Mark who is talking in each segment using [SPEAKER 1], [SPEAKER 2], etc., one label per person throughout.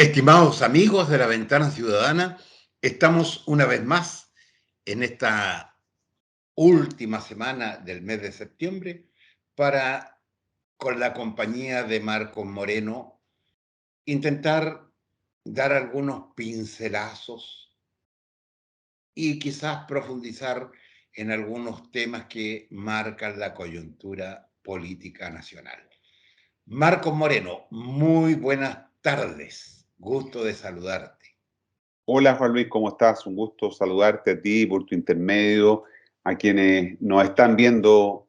[SPEAKER 1] Estimados amigos de la Ventana Ciudadana, estamos una vez más en esta última semana del mes de septiembre para, con la compañía de Marcos Moreno, intentar dar algunos pincelazos y quizás profundizar en algunos temas que marcan la coyuntura política nacional. Marcos Moreno, muy buenas tardes. Gusto de saludarte.
[SPEAKER 2] Hola Juan Luis, ¿cómo estás? Un gusto saludarte a ti por tu intermedio, a quienes nos están viendo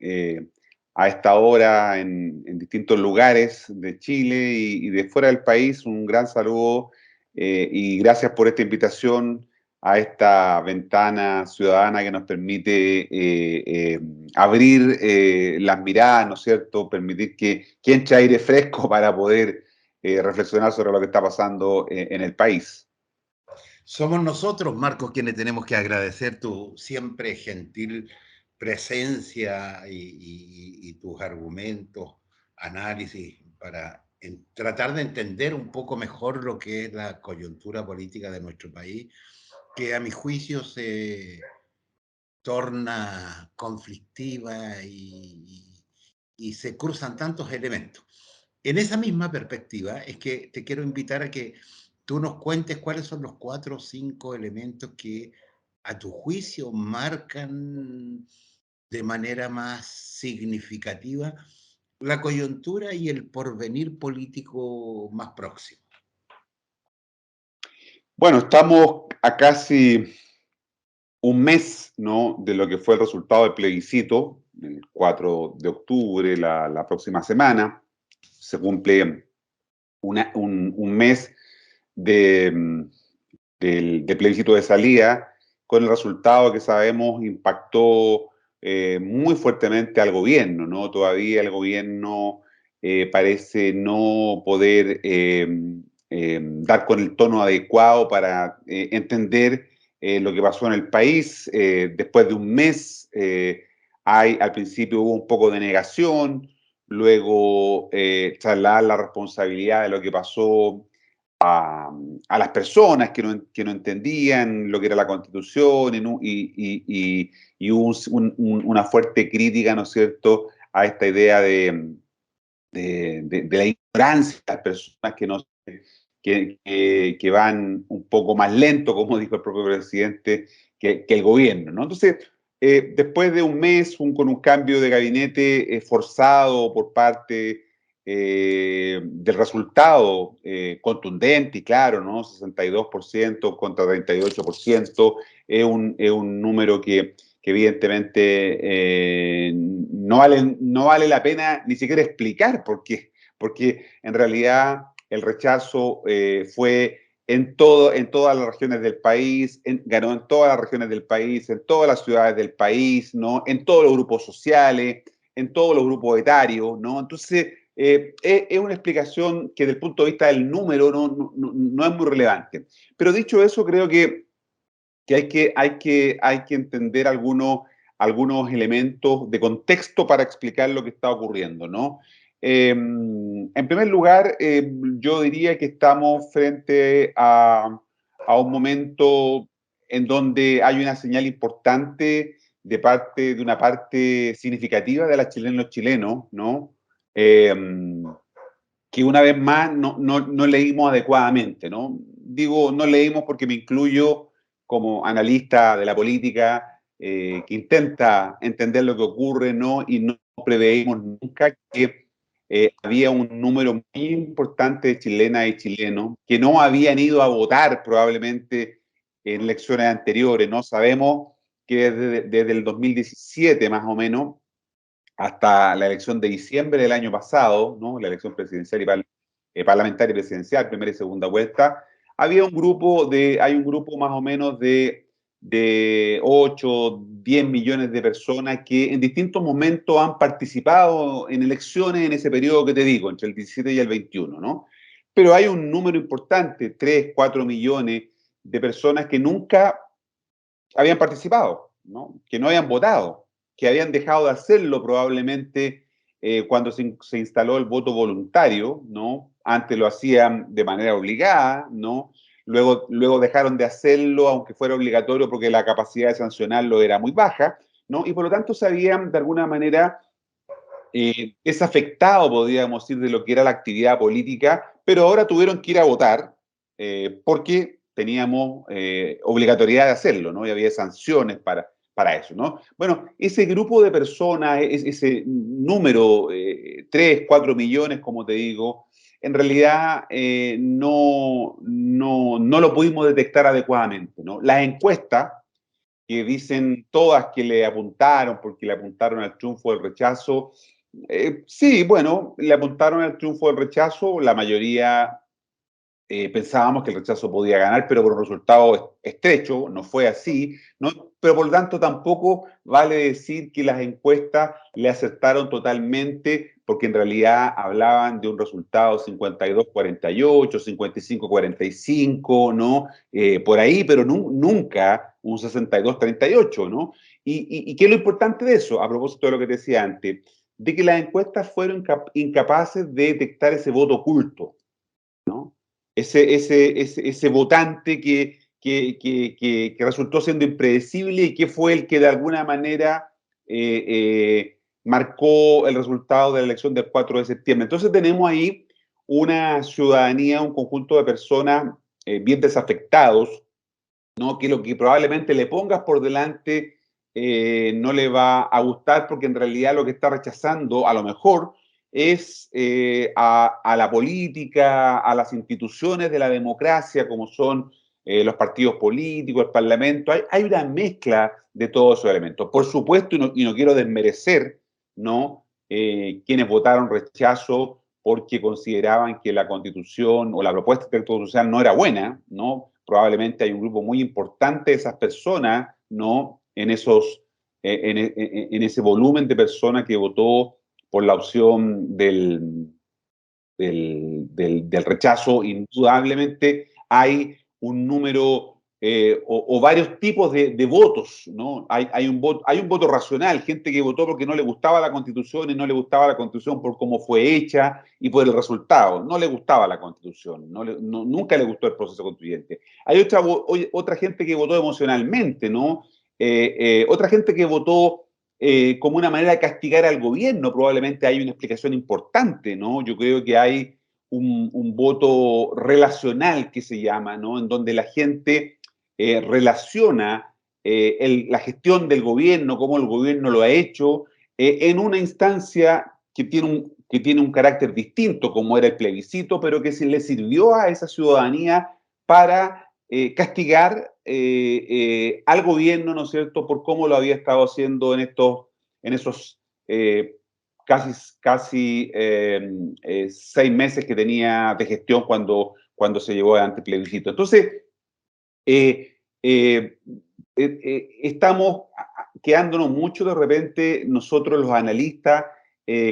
[SPEAKER 2] a esta hora en distintos lugares de Chile y de fuera del país. Un gran saludo y gracias por esta invitación a esta ventana ciudadana que nos permite abrir las miradas, ¿no es cierto? Permitir que entre aire fresco para poder reflexionar sobre lo que está pasando en el país.
[SPEAKER 1] Somos nosotros, Marcos, quienes tenemos que agradecer tu siempre gentil presencia y tus argumentos, análisis, para tratar de entender un poco mejor lo que es la coyuntura política de nuestro país, que a mi juicio se torna conflictiva y se cruzan tantos elementos. En esa misma perspectiva es que te quiero invitar a que tú nos cuentes cuáles son los 4 o 5 elementos que a tu juicio marcan de manera más significativa la coyuntura y el porvenir político más próximo.
[SPEAKER 2] Bueno, estamos a casi un mes, ¿no?, de lo que fue el resultado del plebiscito, el 4 de octubre, la próxima semana. Se cumple un mes de, de plebiscito de salida, con el resultado que sabemos impactó muy fuertemente al gobierno, ¿no? Todavía el gobierno parece no poder dar con el tono adecuado para entender lo que pasó en el país. Después de un mes, al principio hubo un poco de negación, luego trasladar la responsabilidad de lo que pasó a las personas que no entendían lo que era la Constitución y hubo una fuerte crítica, ¿no es cierto?, a esta idea de la ignorancia de las personas que van un poco más lento, como dijo el propio presidente, que el gobierno, ¿no? Entonces, después de un mes, con un cambio de gabinete forzado por parte del resultado contundente y claro, ¿no? 62% contra 38%, es un número que evidentemente no vale la pena ni siquiera explicar porque en realidad el rechazo fue en todas las regiones del país, ganó en todas las regiones del país, en todas las ciudades del país, ¿no?, en todos los grupos sociales, en todos los grupos etarios, ¿no? Entonces, es una explicación que desde el punto de vista del número no es muy relevante. Pero dicho eso, creo que hay que entender algunos elementos de contexto para explicar lo que está ocurriendo, ¿no? En primer lugar, yo diría que estamos frente a un momento en donde hay una señal importante de una parte significativa de las chilenas y los chilenos, ¿no? Eh, que una vez más no leímos adecuadamente, ¿no? Digo, no leímos porque me incluyo como analista de la política que intenta entender lo que ocurre, ¿no? Y no preveímos nunca que había un número muy importante de chilenas y chilenos que no habían ido a votar probablemente en elecciones anteriores, ¿no? Sabemos que desde el 2017 más o menos hasta la elección de diciembre del año pasado, ¿no?, la elección presidencial y parlamentaria y presidencial, primera y segunda vuelta, hay un grupo más o menos de 8, 10 millones de personas que en distintos momentos han participado en elecciones en ese periodo que te digo, entre el 17 y el 21, ¿no? Pero hay un número importante, 3, 4 millones de personas que nunca habían participado, ¿no?, que no habían votado, que habían dejado de hacerlo probablemente cuando se instaló el voto voluntario, ¿no? Antes lo hacían de manera obligada, ¿no? Luego dejaron de hacerlo, aunque fuera obligatorio, porque la capacidad de sancionarlo era muy baja, ¿no? Y por lo tanto se habían, de alguna manera, desafectado, podríamos decir, de lo que era la actividad política, pero ahora tuvieron que ir a votar porque teníamos obligatoriedad de hacerlo, ¿no? Y había sanciones para eso, ¿no? Bueno, ese grupo de personas, ese número, 3, 4 millones, como te digo, en realidad no lo pudimos detectar adecuadamente, ¿no? Las encuestas que dicen todas que le apuntaron, porque le apuntaron al triunfo del rechazo. Sí, bueno, le apuntaron al triunfo del rechazo, la mayoría pensábamos que el rechazo podía ganar, pero por un resultado estrecho, no fue así, ¿no? Pero por lo tanto tampoco vale decir que las encuestas le acertaron totalmente, porque en realidad hablaban de un resultado 52-48, 55-45, ¿no? Por ahí, pero nunca un 62-38, ¿no? ¿Y qué es lo importante de eso? A propósito de lo que te decía antes, de que las encuestas fueron incapaces de detectar ese voto oculto, ¿no? Ese votante que resultó siendo impredecible y que fue el que de alguna manera marcó el resultado de la elección del 4 de septiembre. Entonces tenemos ahí una ciudadanía, un conjunto de personas bien desafectados, ¿no? Que lo que probablemente le pongas por delante no le va a gustar, porque en realidad lo que está rechazando a lo mejor es a la política, a las instituciones de la democracia, como son los partidos políticos, el parlamento. Hay una mezcla de todos esos elementos. Por supuesto, y no quiero desmerecer, ¿no? Quienes votaron rechazo porque consideraban que la Constitución o la propuesta de texto social no era buena, ¿no? Probablemente hay un grupo muy importante de esas personas, ¿no? En ese volumen de personas que votó por la opción del rechazo. Indudablemente hay un número o varios tipos de votos, ¿no? Hay un voto racional, gente que votó porque no le gustaba la Constitución y no le gustaba la Constitución por cómo fue hecha y por el resultado. No le gustaba la Constitución, nunca le gustó el proceso constituyente. Hay otra gente que votó emocionalmente, ¿no? Otra gente que votó como una manera de castigar al gobierno. Probablemente hay una explicación importante, ¿no? Yo creo que hay un voto relacional que se llama, ¿no? En donde la gente relaciona la gestión del gobierno, cómo el gobierno lo ha hecho, en una instancia que tiene un carácter distinto, como era el plebiscito, pero que se le sirvió a esa ciudadanía para castigar al gobierno, ¿no es cierto?, por cómo lo había estado haciendo en esos casi 6 meses que tenía de gestión cuando se llevó adelante el plebiscito. Entonces, estamos quedándonos mucho de repente nosotros los analistas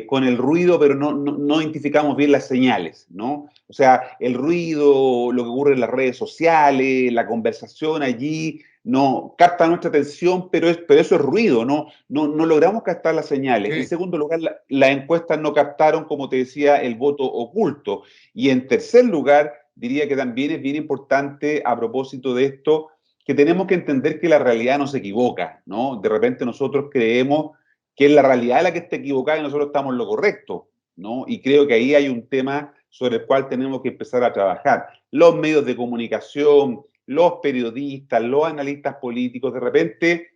[SPEAKER 2] con el ruido, pero no identificamos bien las señales, ¿no? O sea, el ruido, lo que ocurre en las redes sociales, la conversación allí, no capta nuestra atención, pero eso es ruido, no logramos captar las señales.
[SPEAKER 1] Sí.
[SPEAKER 2] En segundo lugar, las encuestas no captaron, como te decía, el voto oculto. Y en tercer lugar, diría que también es bien importante a propósito de esto, que tenemos que entender que la realidad no se equivoca, ¿no? De repente nosotros creemos que es la realidad la que está equivocada y nosotros estamos en lo correcto, ¿no? Y creo que ahí hay un tema sobre el cual tenemos que empezar a trabajar. Los medios de comunicación, los periodistas, los analistas políticos, de repente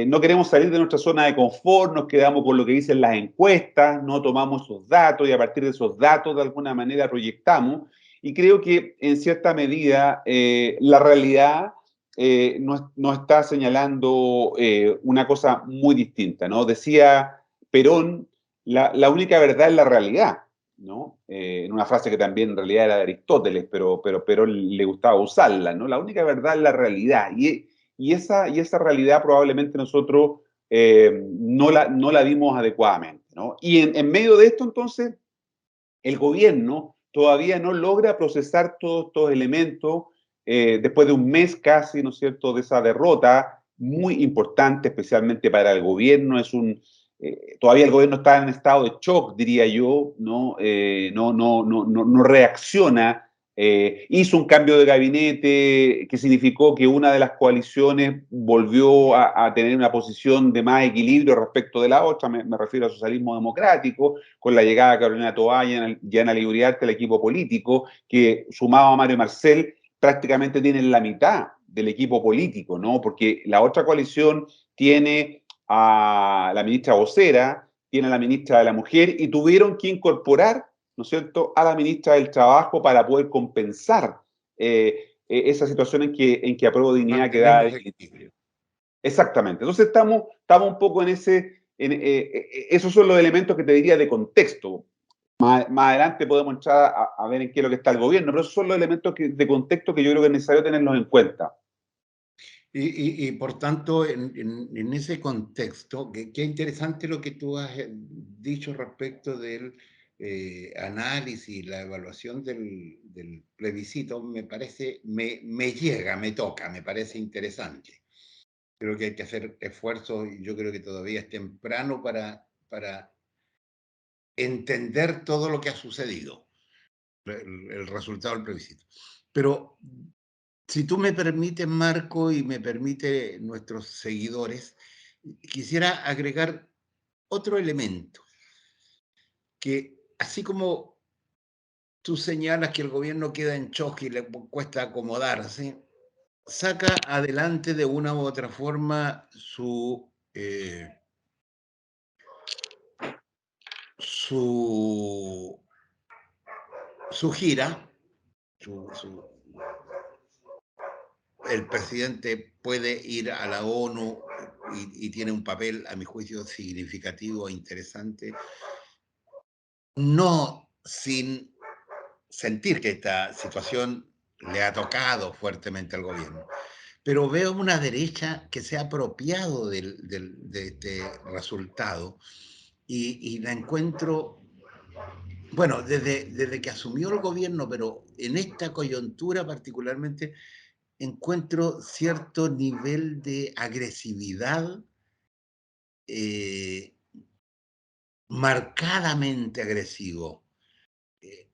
[SPEAKER 2] no queremos salir de nuestra zona de confort, nos quedamos con lo que dicen las encuestas, no tomamos esos datos y a partir de esos datos de alguna manera proyectamos. Y creo que en cierta medida la realidad nos está señalando una cosa muy distinta, ¿no? Decía Perón, la única verdad es la realidad, ¿no? En una frase que también en realidad era de Aristóteles, pero Perón le gustaba usarla, ¿no? La única verdad es la realidad. Y esa realidad probablemente nosotros no la vimos adecuadamente, ¿no? Y en medio de esto, entonces, el gobierno todavía no logra procesar todos estos elementos después de un mes casi, ¿no es cierto?, de esa derrota muy importante, especialmente para el gobierno. todavía el gobierno está en estado de shock, diría yo, ¿no? No reacciona. Hizo un cambio de gabinete que significó que una de las coaliciones volvió a tener una posición de más equilibrio respecto de la otra, me refiero al socialismo democrático, con la llegada de Carolina Toá y Ana Uriarte al equipo político, que sumado a Mario Marcel prácticamente tienen la mitad del equipo político, ¿no? Porque la otra coalición tiene a la ministra vocera, tiene a la ministra de la Mujer y tuvieron que incorporar, ¿no es cierto?, a la ministra del Trabajo para poder compensar esa situación en que Apruebo Dignidad
[SPEAKER 1] Mantener
[SPEAKER 2] quedaba
[SPEAKER 1] los
[SPEAKER 2] debilitado.
[SPEAKER 1] equilibrios.
[SPEAKER 2] Exactamente. Entonces estamos un poco en ese, esos son los elementos que te diría de contexto. Más adelante podemos entrar a ver en qué es lo que está el gobierno, pero esos son los elementos de contexto que yo creo que es necesario tenerlos en cuenta.
[SPEAKER 1] Y por tanto, en ese contexto, qué interesante lo que tú has dicho respecto del análisis, la evaluación del plebiscito, me parece, me llega, me toca, me parece interesante. Creo que hay que hacer esfuerzos y yo creo que todavía es temprano para entender todo lo que ha sucedido, el resultado del plebiscito. Pero si tú me permites, Marco, y me permite nuestros seguidores, quisiera agregar otro elemento, que así como tú señalas que el gobierno queda en shock y le cuesta acomodarse, saca adelante de una u otra forma su, su gira, su, su, el presidente puede ir a la ONU y tiene un papel, a mi juicio, significativo e interesante, no sin sentir que esta situación le ha tocado fuertemente al gobierno. Pero veo una derecha que se ha apropiado de este resultado y la encuentro, bueno, desde que asumió el gobierno, pero en esta coyuntura particularmente, encuentro cierto nivel de agresividad, eh, marcadamente agresivo, eh,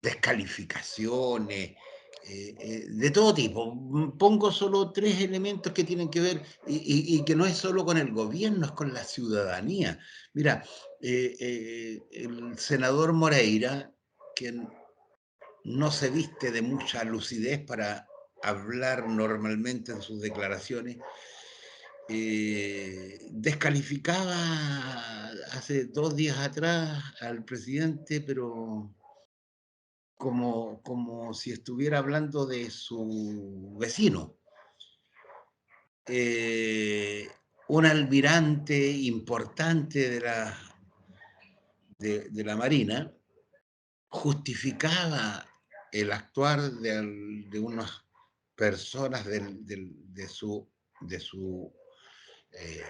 [SPEAKER 1] descalificaciones, de todo tipo. Pongo solo tres elementos que tienen que ver y que no es solo con el gobierno, es con la ciudadanía. Mira, el senador Moreira, quien no se viste de mucha lucidez para hablar normalmente en sus declaraciones, descalificaba hace 2 días atrás al presidente, pero como si estuviera hablando de su vecino. Eh, un almirante importante de la Marina justificaba el actuar de unas personas de su eh,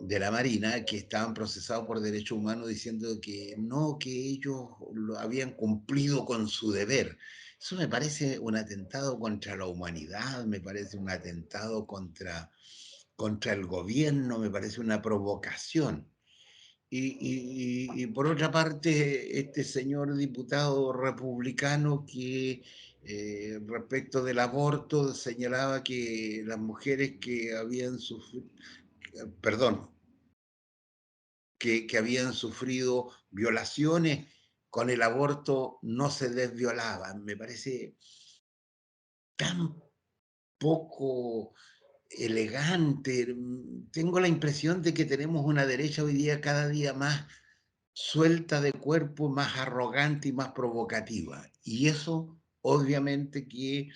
[SPEAKER 1] de la Marina que estaban procesados por derechos humanos diciendo que no, que ellos lo habían cumplido con su deber. Eso me parece un atentado contra la humanidad, me parece un atentado contra el gobierno, me parece una provocación. Y por otra parte, este señor diputado republicano que respecto del aborto señalaba que las mujeres que habían sufrido, perdón, que habían sufrido violaciones con el aborto no se desviolaban. Me parece tan poco elegante. Tengo la impresión de que tenemos una derecha hoy día cada día más suelta de cuerpo, más arrogante y más provocativa. Y eso obviamente que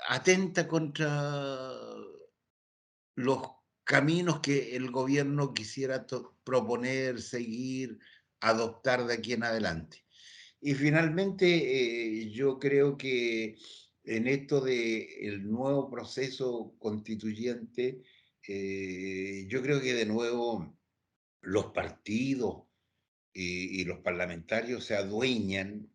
[SPEAKER 1] atenta contra los caminos que el gobierno quisiera proponer, seguir, adoptar de aquí en adelante. Y finalmente, yo creo que en esto del nuevo proceso constituyente, yo creo que de nuevo los partidos y los parlamentarios se adueñan,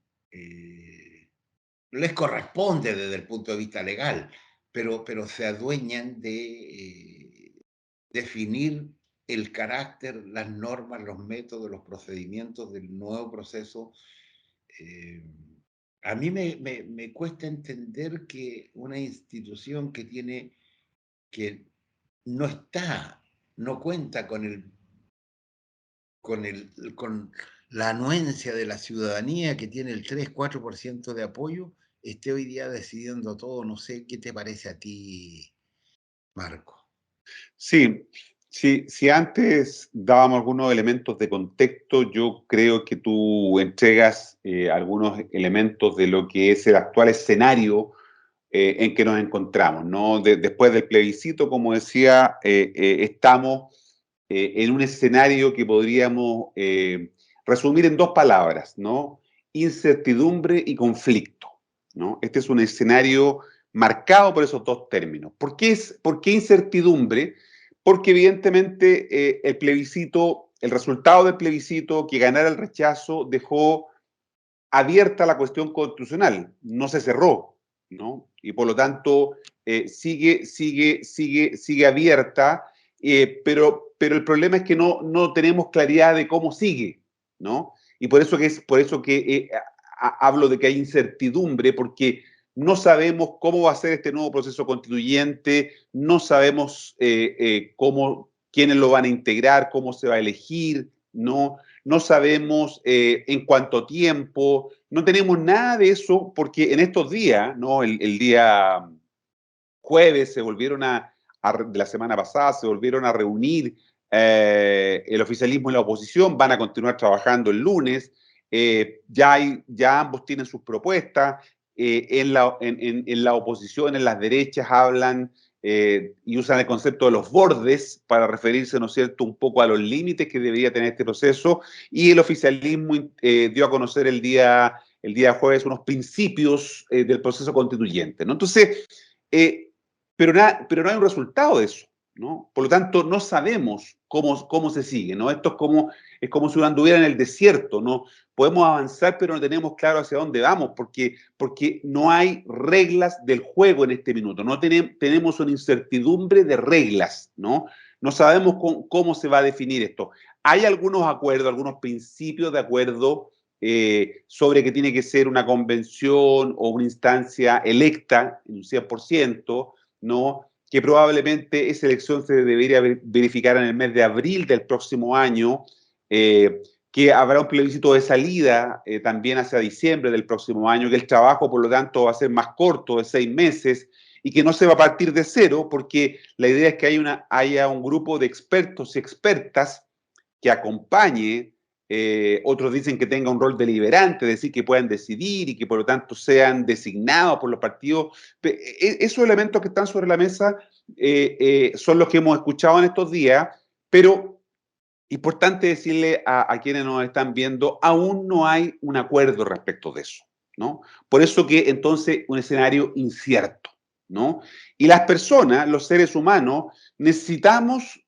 [SPEAKER 1] les corresponde desde el punto de vista legal, pero se adueñan de definir el carácter, las normas, los métodos, los procedimientos del nuevo proceso. eh, a mí me cuesta entender que una institución que tiene, que no está, no cuenta con la anuencia de la ciudadanía, que tiene el 3-4% de apoyo, esté hoy día decidiendo todo. No sé qué te parece a ti, Marco.
[SPEAKER 2] Sí, sí, si antes dábamos algunos elementos de contexto, yo creo que tú entregas algunos elementos de lo que es el actual escenario en que nos encontramos, ¿no? Después del plebiscito, como decía, estamos en un escenario que podríamos resumir en dos palabras, ¿no? Incertidumbre y conflicto, ¿no? Este es un escenario marcado por esos dos términos. ¿Por qué incertidumbre? Porque evidentemente el plebiscito, el resultado del plebiscito, que ganara el rechazo, dejó abierta la cuestión constitucional, no se cerró, ¿no? Y por lo tanto sigue abierta, pero el problema es que no tenemos claridad de cómo sigue, ¿no? Y por eso que hablo de que hay incertidumbre, porque no sabemos cómo va a ser este nuevo proceso constituyente, no sabemos quiénes lo van a integrar, cómo se va a elegir, no sabemos en cuánto tiempo, no tenemos nada de eso, porque en estos días, ¿no? El día jueves de la semana pasada, se volvieron a reunir el oficialismo y la oposición, van a continuar trabajando el lunes, ya ambos tienen sus propuestas, en la oposición, en las derechas, hablan y usan el concepto de los bordes para referirse, ¿no es cierto?, un poco a los límites que debería tener este proceso, y el oficialismo dio a conocer el día jueves unos principios del proceso constituyente, ¿no? Entonces, pero no hay un resultado de eso, ¿no? Por lo tanto, no sabemos cómo se sigue, ¿no? Es como si uno anduviera en el desierto, ¿no? Podemos avanzar, pero no tenemos claro hacia dónde vamos, porque no hay reglas del juego en este minuto, no tenemos una incertidumbre de reglas, ¿no? No sabemos cómo se va a definir esto. Hay algunos acuerdos, algunos principios de acuerdo sobre que tiene que ser una convención o una instancia electa en un 100%, ¿no? Que probablemente esa elección se debería verificar en el mes de abril del próximo año, que habrá un plebiscito de salida también hacia diciembre del próximo año, que el trabajo, por lo tanto, va a ser más corto, de 6 meses, y que no se va a partir de cero, porque la idea es que haya un grupo de expertos y expertas que acompañe. Otros dicen que tenga un rol deliberante, es decir, que puedan decidir y que por lo tanto sean designados por los partidos. Esos elementos que están sobre la mesa son los que hemos escuchado en estos días, pero importante decirle a quienes nos están viendo, aún no hay un acuerdo respecto de eso, ¿no? Por eso que entonces un escenario incierto, ¿no? Y las personas, los seres humanos, necesitamos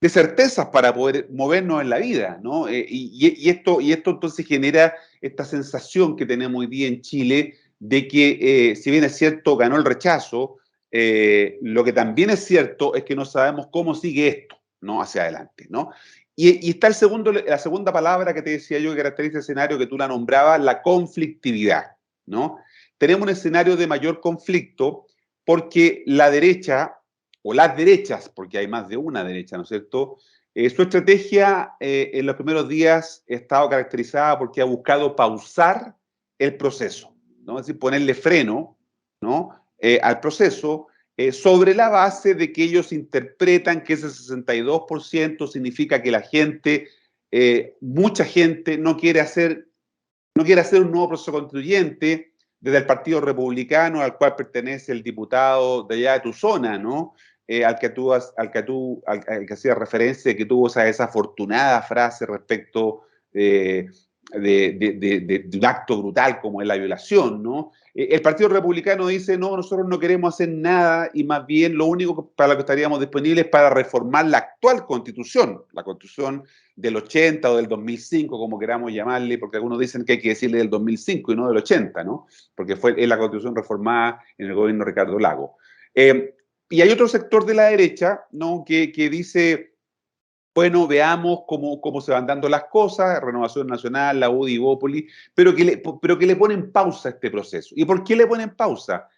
[SPEAKER 2] de certezas para poder movernos en la vida, ¿no? Y esto entonces genera esta sensación que tenemos hoy día en Chile de que, si bien es cierto, ganó el rechazo, lo que también es cierto es que no sabemos cómo sigue esto, ¿no? Hacia adelante, ¿no? Y está la segunda palabra que te decía yo que caracteriza el escenario que tú la nombrabas, la conflictividad, ¿no? Tenemos un escenario de mayor conflicto porque la derecha, o las derechas, porque hay más de una derecha, ¿no es cierto? Su estrategia en los primeros días ha estado caracterizada porque ha buscado pausar el proceso, ¿no? Es decir, ponerle freno, ¿no? Al proceso, sobre la base de que ellos interpretan que ese 62% significa que la gente, mucha gente, no quiere hacer un nuevo proceso constituyente desde el Partido Republicano, al cual pertenece el diputado de allá de tu zona, ¿no? Al que hacía referencia, que tuvo esa desafortunada frase respecto de un acto brutal como es la violación, ¿no? El Partido Republicano dice, no, nosotros no queremos hacer nada y más bien lo único para lo que estaríamos disponibles es para reformar la actual Constitución, la Constitución del 80 o del 2005, como queramos llamarle, porque algunos dicen que hay que decirle del 2005 y no del 80, ¿no? Porque es la Constitución reformada en el gobierno de Ricardo Lagos. Y hay otro sector de la derecha, ¿no? que dice bueno, veamos cómo se van dando las cosas, Renovación Nacional, la UDI, Bópoli, pero que le ponen pausa a este proceso. ¿Y por qué le ponen pausa?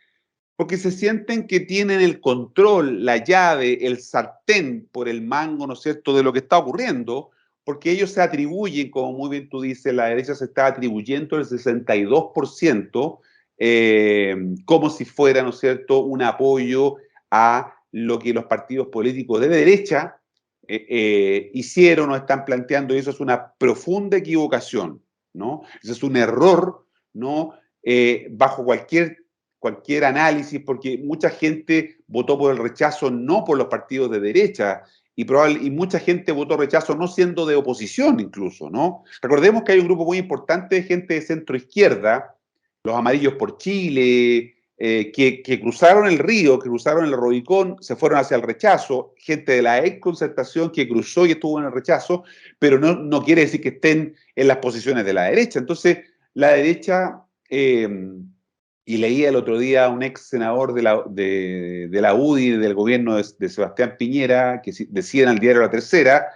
[SPEAKER 2] Porque se sienten que tienen el control, la llave, el sartén por el mango, ¿no es cierto?, de lo que está ocurriendo, porque ellos se atribuyen, como muy bien tú dices, la derecha se está atribuyendo el 62%, como si fuera, ¿no es cierto?, un apoyo a lo que los partidos políticos de derecha hicieron o están planteando, y eso es una profunda equivocación, ¿no? Eso es un error, ¿no? Bajo cualquier análisis, porque mucha gente votó por el rechazo no por los partidos de derecha, y mucha gente votó rechazo no siendo de oposición incluso, ¿no? Recordemos que hay un grupo muy importante de gente de centro izquierda, los Amarillos por Chile, que cruzaron el río, que cruzaron el Rubicón, se fueron hacia el rechazo, gente de la ex concertación que cruzó y estuvo en el rechazo, pero no quiere decir que estén en las posiciones de la derecha. Entonces, la derecha, y leía el otro día a un ex senador de la UDI, del gobierno de Sebastián Piñera, que decía en el diario La Tercera,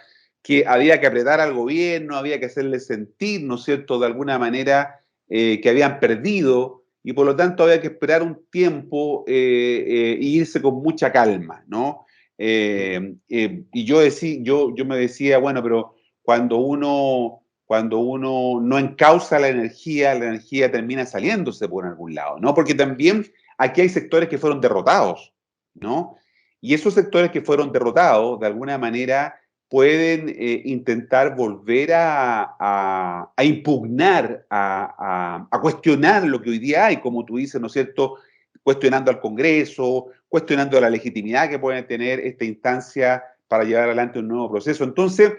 [SPEAKER 2] que había que apretar al gobierno, había que hacerle sentir, ¿no es cierto?, de alguna manera que habían perdido, y por lo tanto había que esperar un tiempo e irse con mucha calma, ¿no? Y yo me decía, bueno, pero cuando uno no encausa la energía termina saliéndose por algún lado, ¿no? Porque también aquí hay sectores que fueron derrotados, ¿no? Y esos sectores que fueron derrotados, de alguna manera, pueden intentar volver a impugnar, a cuestionar lo que hoy día hay, como tú dices, ¿no es cierto?, cuestionando al Congreso, cuestionando la legitimidad que puede tener esta instancia para llevar adelante un nuevo proceso. Entonces,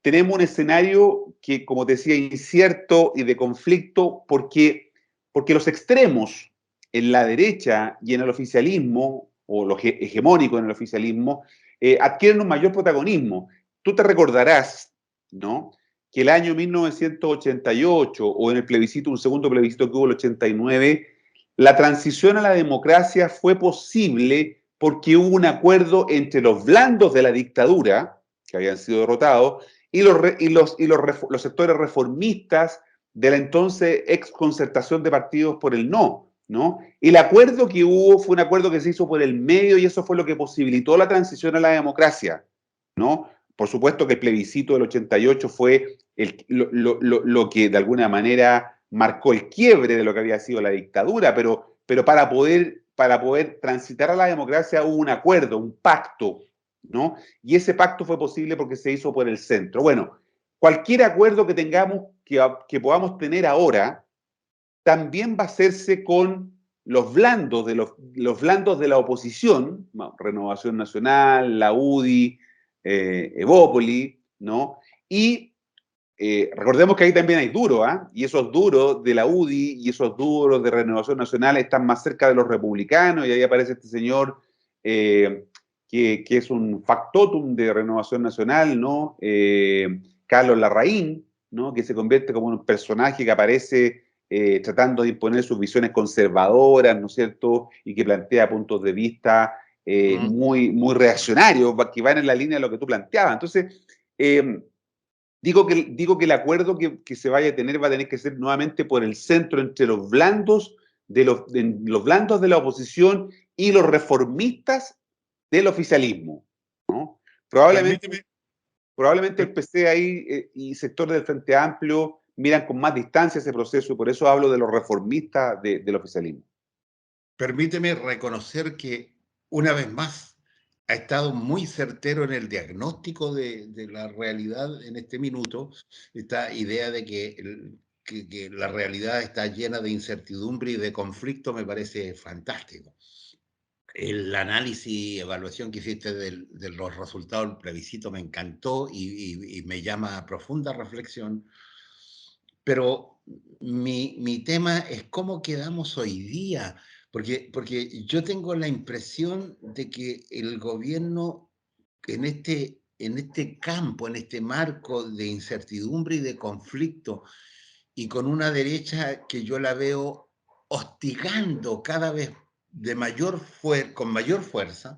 [SPEAKER 2] tenemos un escenario que, como te decía, incierto y de conflicto, porque los extremos en la derecha y en el oficialismo, o los hegemónicos en el oficialismo, adquieren un mayor protagonismo. Tú te recordarás, ¿no?, que el año 1988, o en el plebiscito, un segundo plebiscito que hubo el 89, la transición a la democracia fue posible porque hubo un acuerdo entre los blandos de la dictadura, que habían sido derrotados, y los sectores reformistas de la entonces exconcertación de partidos por el no, ¿no? Y el acuerdo que hubo fue un acuerdo que se hizo por el medio, y eso fue lo que posibilitó la transición a la democracia, ¿no? Por supuesto que el plebiscito del 88 fue lo que de alguna manera marcó el quiebre de lo que había sido la dictadura, pero para poder transitar a la democracia hubo un acuerdo, un pacto, ¿no? Y ese pacto fue posible porque se hizo por el centro. Bueno, cualquier acuerdo que tengamos, que podamos tener ahora, también va a hacerse con los blandos de la oposición, Renovación Nacional, la UDI, Evópoli, ¿no? Y recordemos que ahí también hay duros, ¿ah? Y esos duros de la UDI y esos duros de Renovación Nacional están más cerca de los republicanos, y ahí aparece este señor que es un factotum de Renovación Nacional, ¿no? Carlos Larraín, ¿no?, que se convierte como un personaje que aparece tratando de imponer sus visiones conservadoras, ¿no es cierto?, y que plantea puntos de vista muy reaccionarios, que van en la línea de lo que tú planteabas. Entonces, digo que el acuerdo que se vaya a tener va a tener que ser nuevamente por el centro, entre los blandos los blandos de la oposición y los reformistas del oficialismo, ¿no? Probablemente,
[SPEAKER 1] Permíteme,
[SPEAKER 2] probablemente el
[SPEAKER 1] per-
[SPEAKER 2] PC ahí y sectores del Frente Amplio miran con más distancia ese proceso, y por eso hablo de los reformistas del oficialismo.
[SPEAKER 1] permíteme reconocer que una vez más ha estado muy certero en el diagnóstico de la realidad en este minuto, esta idea de que la realidad está llena de incertidumbre y de conflicto me parece fantástico. El análisis y evaluación que hiciste de los resultados del plebiscito me encantó y me llama a profunda reflexión, pero mi tema es cómo quedamos hoy día, porque yo tengo la impresión de que el gobierno en este campo, en este marco de incertidumbre y de conflicto, y con una derecha que yo la veo hostigando cada vez con mayor fuerza,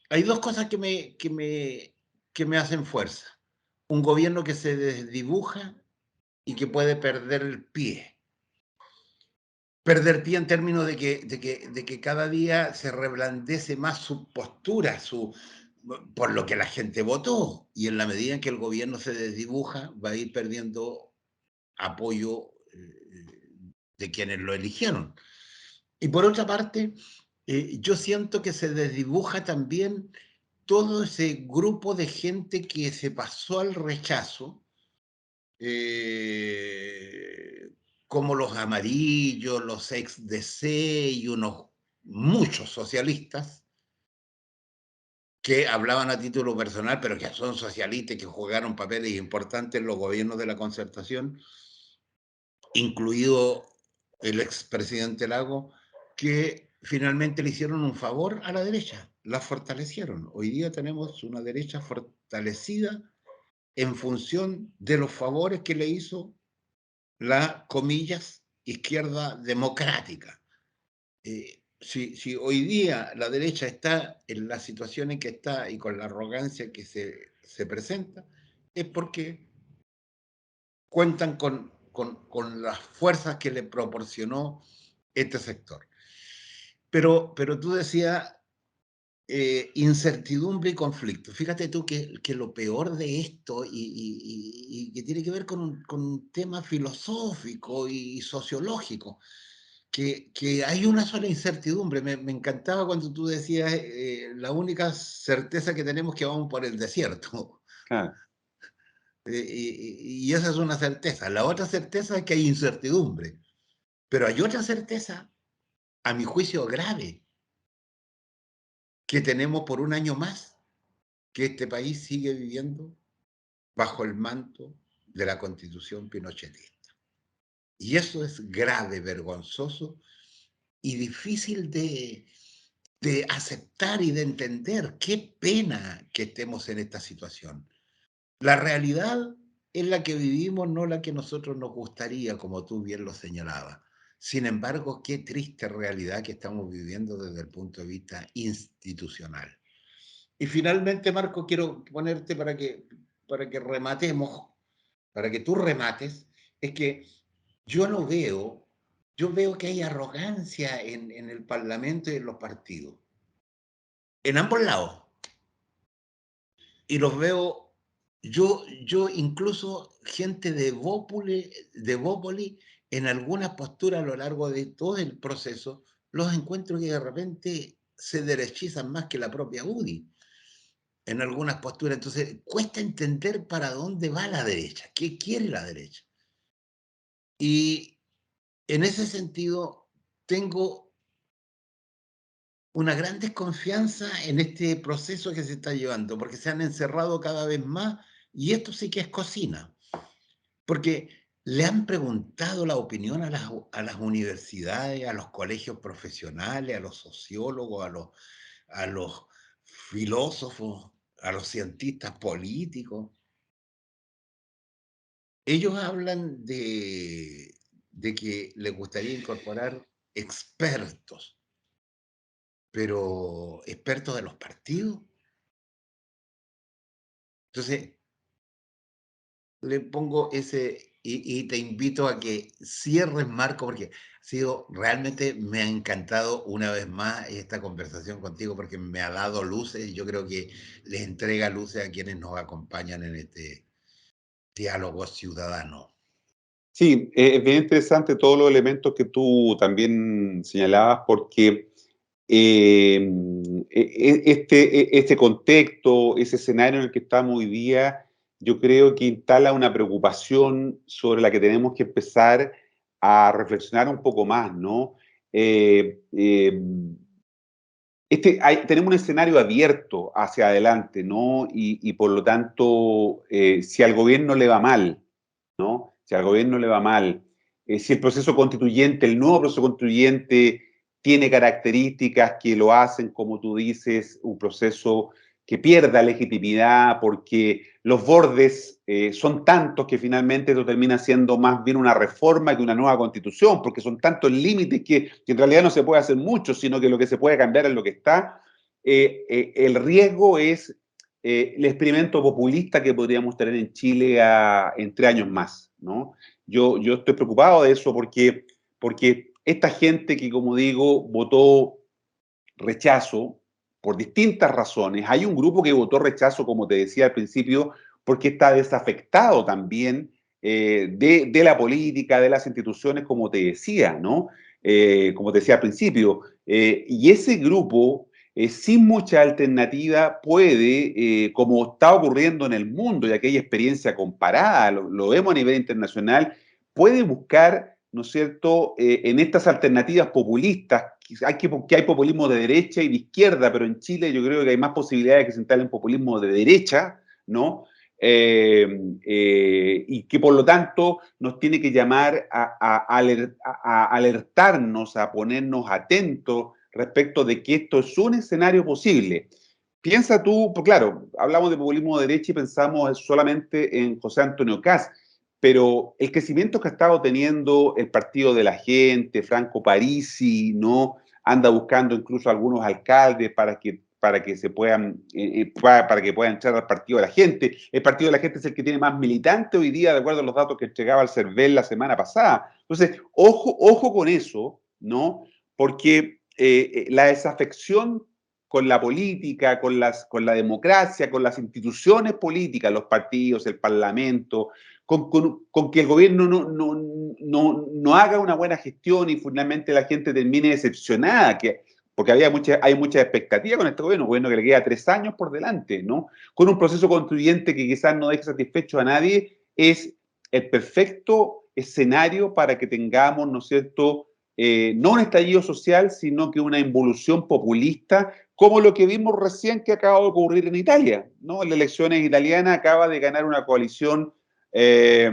[SPEAKER 1] hay dos cosas que me que me hacen fuerza. Un gobierno que se desdibuja y que puede perder el pie. Perder pie en términos de que cada día se reblandece más su postura, por lo que la gente votó. Y en la medida en que el gobierno se desdibuja, va a ir perdiendo apoyo de quienes lo eligieron. Y por otra parte, yo siento que se desdibuja también todo ese grupo de gente que se pasó al rechazo, como los amarillos, los ex-DC y muchos socialistas que hablaban a título personal, pero que son socialistas y que jugaron papeles importantes en los gobiernos de la Concertación, incluido el expresidente Lago, que finalmente le hicieron un favor a la derecha, la fortalecieron. Hoy día tenemos una derecha fortalecida en función de los favores que le hizo la, comillas, izquierda democrática. Si hoy día la derecha está en la situación en que está y con la arrogancia que se presenta, es porque cuentan con las fuerzas que le proporcionó este sector. Pero tú decías incertidumbre y conflicto. Fíjate tú que lo peor de esto y que tiene que ver con un tema filosófico y sociológico, que hay una sola incertidumbre. Me encantaba cuando tú decías la única certeza que tenemos es que vamos por el desierto.
[SPEAKER 2] Claro.
[SPEAKER 1] Y esa es una certeza. La otra certeza es que hay incertidumbre. Pero hay otra certeza, a mi juicio grave, que tenemos por un año más, que este país sigue viviendo bajo el manto de la Constitución pinochetista. Y eso es grave, vergonzoso y difícil de aceptar y de entender. Qué pena que estemos en esta situación. La realidad es la que vivimos, no la que a nosotros nos gustaría, como tú bien lo señalabas. Sin embargo, qué triste realidad que estamos viviendo desde el punto de vista institucional. Y finalmente, Marco, quiero ponerte para que rematemos, para que tú remates, es que yo no veo, yo veo que hay arrogancia en el Parlamento y en los partidos, en ambos lados. Y los veo, yo incluso gente de Bópoli, en algunas posturas a lo largo de todo el proceso, los encuentro que de repente se derechizan más que la propia UDI en algunas posturas. Entonces, cuesta entender para dónde va la derecha, qué quiere la derecha. Y en ese sentido, tengo una gran desconfianza en este proceso que se está llevando, porque se han encerrado cada vez más, y esto sí que es cocina, porque le han preguntado la opinión a las universidades, a los colegios profesionales, a los sociólogos, a los filósofos, a los cientistas políticos. Ellos hablan de que les gustaría incorporar expertos, pero expertos de los partidos. Entonces, le pongo y te invito a que cierres, Marco, porque realmente me ha encantado una vez más esta conversación contigo, porque me ha dado luces y yo creo que les entrega luces a quienes nos acompañan en este diálogo ciudadano.
[SPEAKER 2] Sí, es bien interesante todos los elementos que tú también señalabas, porque este contexto, ese escenario en el que estamos hoy día, yo creo que instala una preocupación sobre la que tenemos que empezar a reflexionar un poco más, ¿no? Tenemos un escenario abierto hacia adelante, ¿no? Y por lo tanto, si al gobierno le va mal, ¿no? Si al gobierno le va mal, si el proceso constituyente, el nuevo proceso constituyente tiene características que lo hacen, como tú dices, un proceso que pierda legitimidad porque los bordes son tantos que finalmente esto termina siendo más bien una reforma que una nueva constitución, porque son tantos límites que en realidad no se puede hacer mucho, sino que lo que se puede cambiar es lo que está. El riesgo es el experimento populista que podríamos tener en Chile en 3 años más, ¿no? Yo estoy preocupado de eso porque esta gente que, como digo, votó rechazo por distintas razones. Hay un grupo que votó rechazo, como te decía al principio, porque está desafectado también de la política, de las instituciones, como te decía, ¿no? Como te decía al principio. Y ese grupo, sin mucha alternativa, puede, como está ocurriendo en el mundo, y aquí hay experiencia comparada, lo vemos a nivel internacional, puede buscar, ¿no es cierto?, en estas alternativas populistas, que hay populismo de derecha y de izquierda, pero en Chile yo creo que hay más posibilidades de que se instale un populismo de derecha, ¿no? Y que por lo tanto nos tiene que llamar a alertarnos, a ponernos atentos respecto de que esto es un escenario posible. Piensa tú, pues claro, hablamos de populismo de derecha y pensamos solamente en José Antonio Kast, pero el crecimiento que ha estado teniendo el Partido de la Gente, Franco Parisi, ¿no? Anda buscando incluso algunos alcaldes para que se puedan, para que puedan entrar al Partido de la Gente. El Partido de la Gente es el que tiene más militantes hoy día, de acuerdo a los datos que entregaba el CERVEL la semana pasada. Entonces, ojo con eso, ¿no? Porque la desafección con la política, con la democracia, con las instituciones políticas, los partidos, el parlamento, con que el gobierno no haga una buena gestión y finalmente la gente termine decepcionada, porque hay mucha expectativa con este gobierno, un gobierno que le queda 3 años por delante, ¿no? Con un proceso constituyente que quizás no deje satisfecho a nadie, es el perfecto escenario para que tengamos, ¿no es cierto?, no un estallido social, sino que una involución populista, como lo que vimos recién que acaba de ocurrir en Italia, ¿no? En las elecciones italianas acaba de ganar una coalición de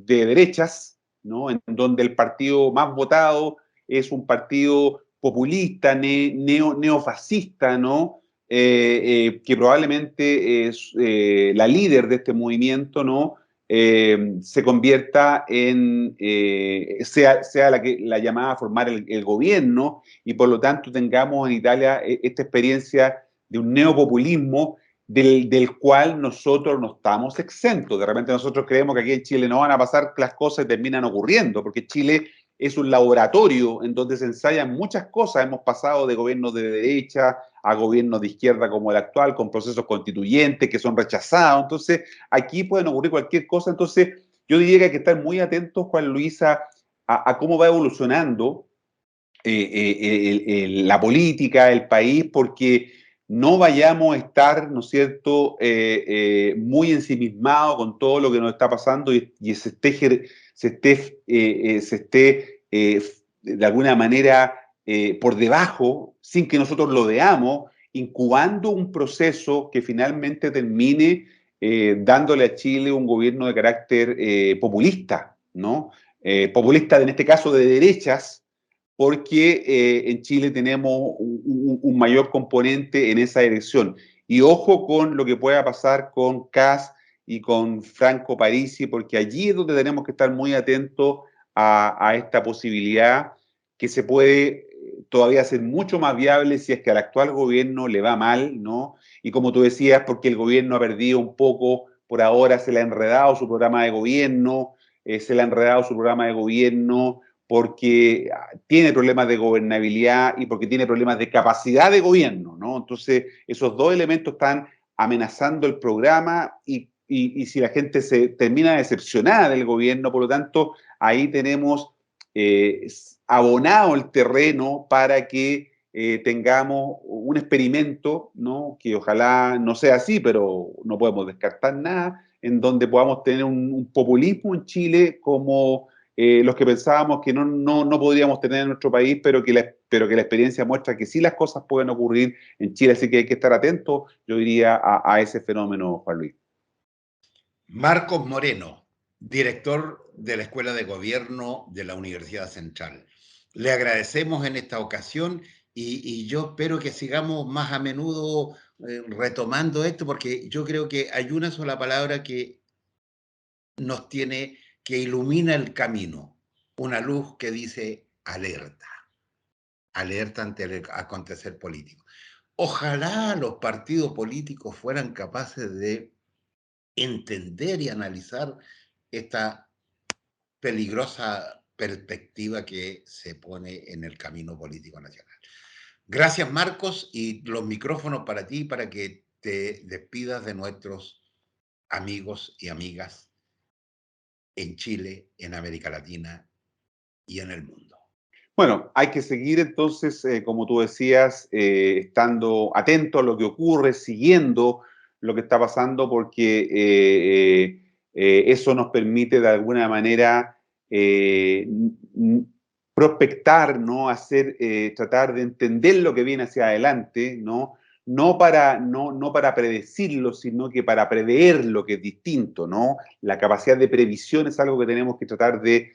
[SPEAKER 2] derechas, ¿no? En donde el partido más votado es un partido populista, neofascista, ¿no? Que probablemente es la líder de este movimiento, ¿no? Se convierta en, sea la llamada a formar el gobierno y por lo tanto tengamos en Italia esta experiencia de un neopopulismo del cual nosotros no estamos exentos. De repente nosotros creemos que aquí en Chile no van a pasar las cosas y terminan ocurriendo, porque Chile es un laboratorio en donde se ensayan muchas cosas. Hemos pasado de gobiernos de derecha a gobiernos de izquierda como el actual, con procesos constituyentes que son rechazados. Entonces, aquí pueden ocurrir cualquier cosa. Entonces, yo diría que hay que estar muy atentos, Juan Luis, a cómo va evolucionando la política, el país, porque no vayamos a estar, ¿no es cierto?, muy ensimismados con todo lo que nos está pasando y se esté de alguna manera por debajo, sin que nosotros lo veamos, incubando un proceso que finalmente termine dándole a Chile un gobierno de carácter populista, ¿no? Populista en este caso de derechas, porque en Chile tenemos un mayor componente en esa dirección. Y ojo con lo que pueda pasar con Kast y con Franco Parisi, porque allí es donde tenemos que estar muy atentos a esta posibilidad que se puede todavía hacer mucho más viable si es que al actual gobierno le va mal, ¿no? Y como tú decías, porque el gobierno ha perdido un poco, por ahora se le ha enredado su programa de gobierno, porque tiene problemas de gobernabilidad y porque tiene problemas de capacidad de gobierno, ¿no? Entonces, esos dos elementos están amenazando el programa y si la gente se termina decepcionada del gobierno, por lo tanto, ahí tenemos abonado el terreno para que tengamos un experimento, ¿no? Que ojalá no sea así, pero no podemos descartar nada, en donde podamos tener un populismo en Chile como los que pensábamos que no podríamos tener en nuestro país, pero que la experiencia muestra que sí las cosas pueden ocurrir en Chile, así que hay que estar atentos, yo diría, a ese fenómeno, Juan Luis.
[SPEAKER 1] Marcos Moreno, director de la Escuela de Gobierno de la Universidad Central. Le agradecemos en esta ocasión y yo espero que sigamos más a menudo retomando esto, porque yo creo que hay una sola palabra que nos tiene, que ilumina el camino, una luz que dice alerta, alerta ante el acontecer político. Ojalá los partidos políticos fueran capaces de entender y analizar esta peligrosa perspectiva que se pone en el camino político nacional. Gracias, Marcos, y los micrófonos para ti, para que te despidas de nuestros amigos y amigas en Chile, en América Latina y en el mundo.
[SPEAKER 2] Bueno, hay que seguir entonces, como tú decías, estando atento a lo que ocurre, siguiendo lo que está pasando, porque eso nos permite de alguna manera prospectar, ¿no? Hacer, tratar de entender lo que viene hacia adelante, ¿no? No para predecirlo, sino que para prever lo que es distinto, ¿no? La capacidad de previsión es algo que tenemos que tratar de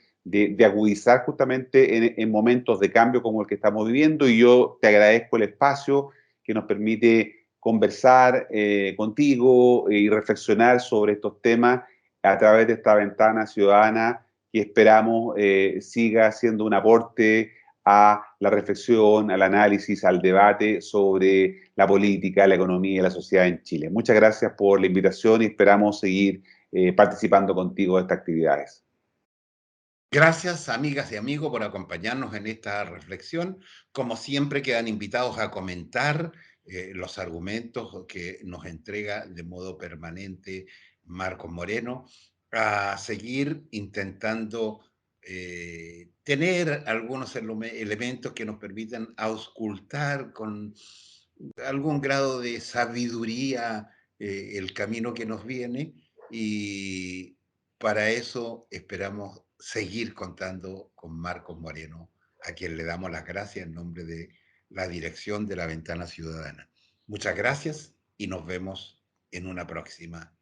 [SPEAKER 2] agudizar justamente en momentos de cambio como el que estamos viviendo, y yo te agradezco el espacio que nos permite conversar contigo y reflexionar sobre estos temas a través de esta ventana ciudadana que esperamos siga siendo un aporte a la reflexión, al análisis, al debate sobre la política, la economía y la sociedad en Chile. Muchas gracias por la invitación y esperamos seguir participando contigo de estas actividades.
[SPEAKER 1] Gracias, amigas y amigos, por acompañarnos en esta reflexión. Como siempre, quedan invitados a comentar los argumentos que nos entrega de modo permanente Marcos Moreno, a seguir intentando tener algunos elementos que nos permitan auscultar con algún grado de sabiduría el camino que nos viene, y para eso esperamos seguir contando con Marcos Moreno, a quien le damos las gracias en nombre de la dirección de la Ventana Ciudadana. Muchas gracias y nos vemos en una próxima.